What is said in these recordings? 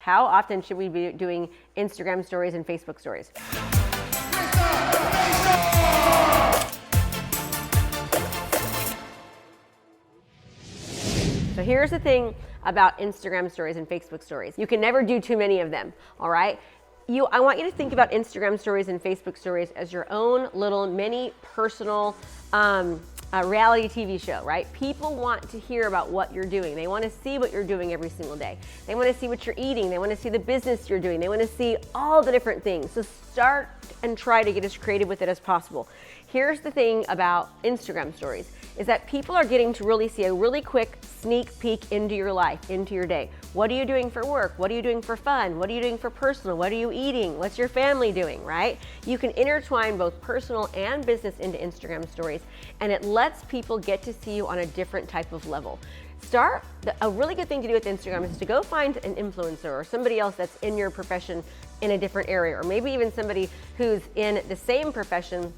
How often should we be doing Instagram stories and Facebook stories? So here's the thing about Instagram stories and Facebook stories. You can never do too many of them, all right? I want you to think about Instagram stories and Facebook stories as your own little mini personal reality TV show, right? People want to hear about what you're doing. They want to see what you're doing every single day. They want to see what you're eating. They want to see the business you're doing. They want to see all the different things. So start and try to get as creative with it as possible. Here's the thing about Instagram stories is that people are getting to really see a really quick sneak peek into your life, into your day. What are you doing for work? What are you doing for fun? What are you doing for personal? What are you eating? What's your family doing, right? You can intertwine both personal and business into Instagram stories, and it lets people get to see you on a different type of level. A really good thing to do with Instagram is to go find an influencer or somebody else that's in your profession in a different area, or maybe even somebody who's in the same profession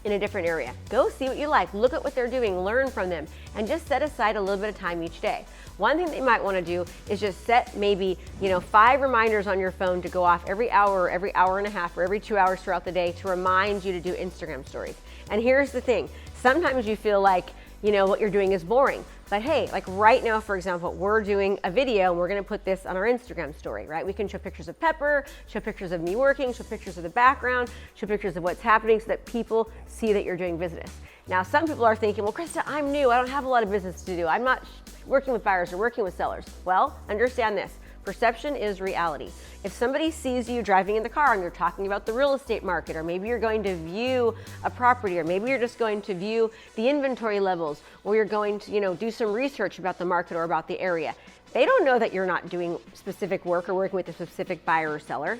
in a different area. Go see what you like, look at what they're doing, learn from them, and just set aside a little bit of time each day. One thing that you might want to do is just set maybe 5 reminders on your phone to go off every hour or every hour and a half or every 2 hours throughout the day to remind you to do Instagram stories. And here's the thing, sometimes you feel like what you're doing is boring. But hey, like right now, for example, we're doing a video and we're gonna put this on our Instagram story, right? We can show pictures of Pepper, show pictures of me working, show pictures of the background, show pictures of what's happening so that people see that you're doing business. Now, some people are thinking, well, Krista, I'm new. I don't have a lot of business to do. I'm not working with buyers or working with sellers. Well, understand this. Perception is reality. If somebody sees you driving in the car and you're talking about the real estate market, or maybe you're going to view a property, or maybe you're just going to view the inventory levels, or you're going to, do some research about the market or about the area, they don't know that you're not doing specific work or working with a specific buyer or seller.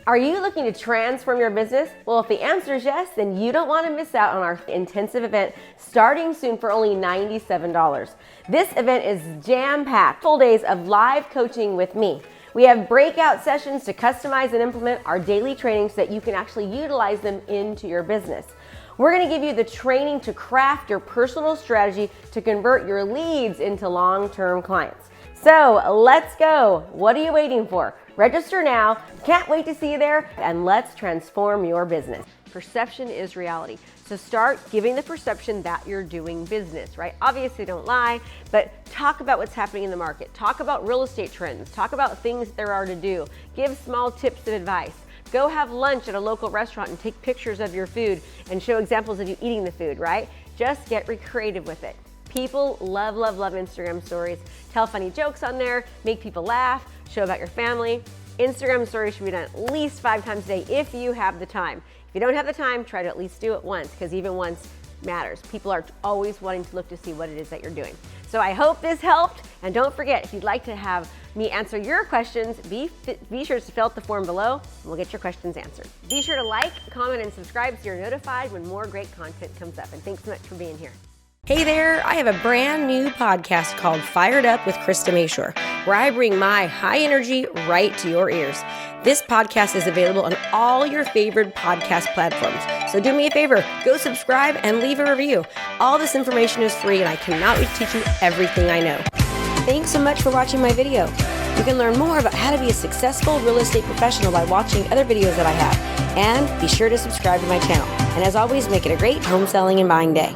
Are you looking to transform your business? Well, if the answer is yes, then you don't want to miss out on our intensive event starting soon for only $97. This event is jam-packed, full days of live coaching with me. We have breakout sessions to customize and implement our daily trainings so that you can actually utilize them into your business. We're going to give you the training to craft your personal strategy to convert your leads into long-term clients. So let's go. What are you waiting for? Register now. Can't wait to see you there, and let's transform your business. Perception is reality. So start giving the perception that you're doing business, right? Obviously don't lie, but talk about what's happening in the market. Talk about real estate trends. Talk about things there are to do. Give small tips of advice. Go have lunch at a local restaurant and take pictures of your food and show examples of you eating the food, right? Just get creative with it. People love, love, love Instagram stories. Tell funny jokes on there, make people laugh, show about your family. Instagram stories should be done at least 5 times a day if you have the time. If you don't have the time, try to at least do it once, because even once matters. People are always wanting to look to see what it is that you're doing. So I hope this helped, and don't forget, if you'd like to have me answer your questions, be sure to fill out the form below, and we'll get your questions answered. Be sure to like, comment, and subscribe so you're notified when more great content comes up, and thanks so much for being here. Hey there, I have a brand new podcast called Fired Up with Krista Mashore, where I bring my high energy right to your ears. This podcast is available on all your favorite podcast platforms. So do me a favor, go subscribe and leave a review. All this information is free, and I cannot wait to teach you everything I know. Thanks so much for watching my video. You can learn more about how to be a successful real estate professional by watching other videos that I have. And be sure to subscribe to my channel. And as always, make it a great home selling and buying day.